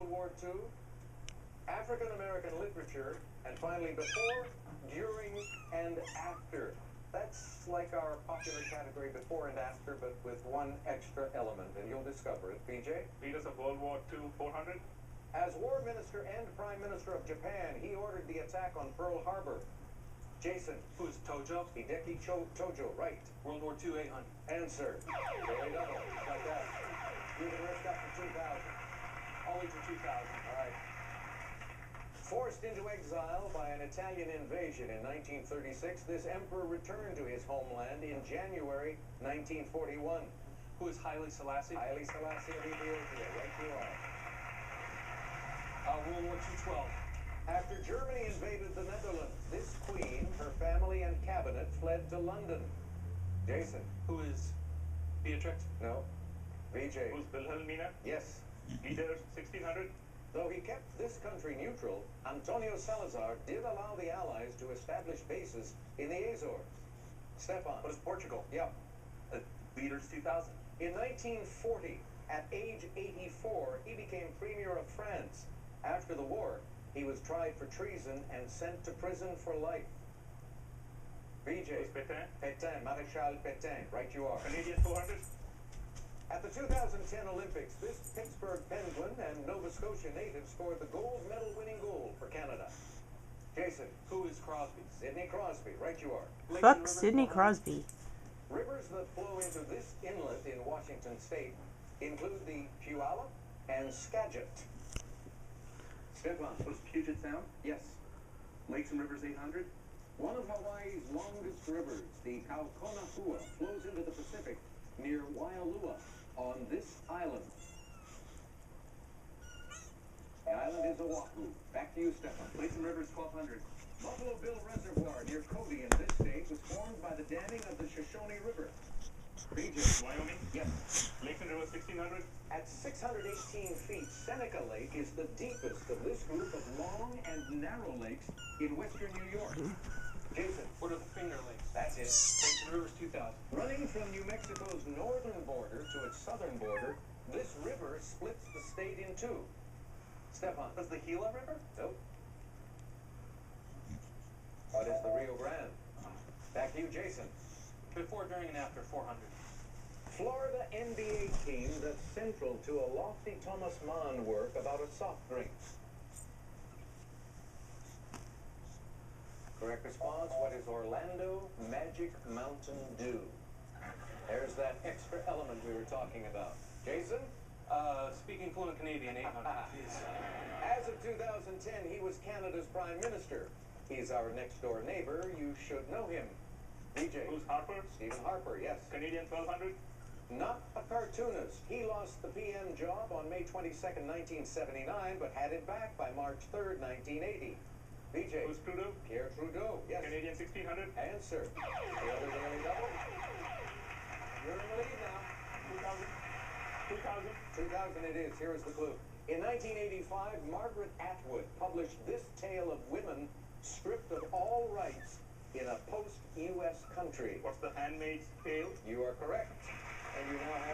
World War II, African-American literature, and finally before, during, and after. That's like our popular category before and after, but with one extra element, and you'll discover it. BJ? Leaders of World War II, 400. As War Minister and Prime Minister of Japan, he ordered the attack on Pearl Harbor. Jason? Who's Tojo? Hideki Tojo, right. World War II, 800. Answer. Daily double, just like that. You can risk up to 2,000. Only to 2,000. All right. Forced into exile by an Italian invasion in 1936, this emperor returned to his homeland in January 1941. Who is Haile Selassie? Haile Selassie of Ethiopia, right you are. World War II, 12. After Germany invaded the Netherlands, this queen, her family, and cabinet fled to London. Jason? Who is Beatrix? No. VJ? Who's Wilhelmina? Yes. Leaders, 1600. Though he kept this country neutral, Antonio Salazar did allow the Allies to establish bases in the Azores. Stefan? What is Portugal? Yep. Leaders, 2000. In 1940, at age 84, he became Premier of France. After the war, he was tried for treason and sent to prison for life. VJ? Who's Pétain? Pétain, Maréchal Pétain, right you are. Canadian, 400. At the 2010 Olympics, this Pittsburgh Penguin and Nova Scotia native scored the gold medal winning goal for Canada. Jason? Who is Crosby? Sidney Crosby, right you are. Fuck Sidney Crosby. Rivers that flow into this inlet in Washington state include the Puyallup and Skagit. Stefan? What is Puget Sound? Yes. Lakes and Rivers, 800. One of Hawaii's longest rivers, the Kaukonahua, flows into the Pacific near Waialua on this island. The island is Oahu. Back to you, Stefan. Lakes and Rivers, 1200. Buffalo Bill Reservoir near Cody in this state was formed by the damming of the Shoshone River. BJ? Wyoming? Yes. Lakes and Rivers, 1600. At 618 feet, Seneca Lake is the deepest of this group of long and narrow lakes in western New York. Jason? What are the Finger Lakes? That's it. Lakes and Rivers, 2000. Running from New Mexico's northern border to its southern border, this river splits the state in two. Stefan? What's the Gila River? Nope. What is the Rio Grande? Back to you, Jason. Before, during, and after, 400. Florida NBA team that's central to a lofty Thomas Mann work about a soft drink. Correct response, what is Orlando Magic Mountain Dew? There's that extra element we were talking about. Jason? Speaking fluent Canadian, 800. Jeez. As of 2010, he was Canada's Prime Minister. He's our next-door neighbor. You should know him. DJ? Who's Harper? Stephen Harper, yes. Canadian, 1200. Not a cartoonist. He lost the PM job on May 22nd, 1979, but had it back by March 3rd, 1980. BJ? Who's Trudeau? Pierre Trudeau, yes. Canadian, 1600. Answer. The other daily double. You're in the lead now. 2000. 2000 it is. Here is the clue. In 1985, Margaret Atwood published this tale of women stripped of all rights in a post-U.S. country. What's the Handmaid's Tale? You are correct. And you now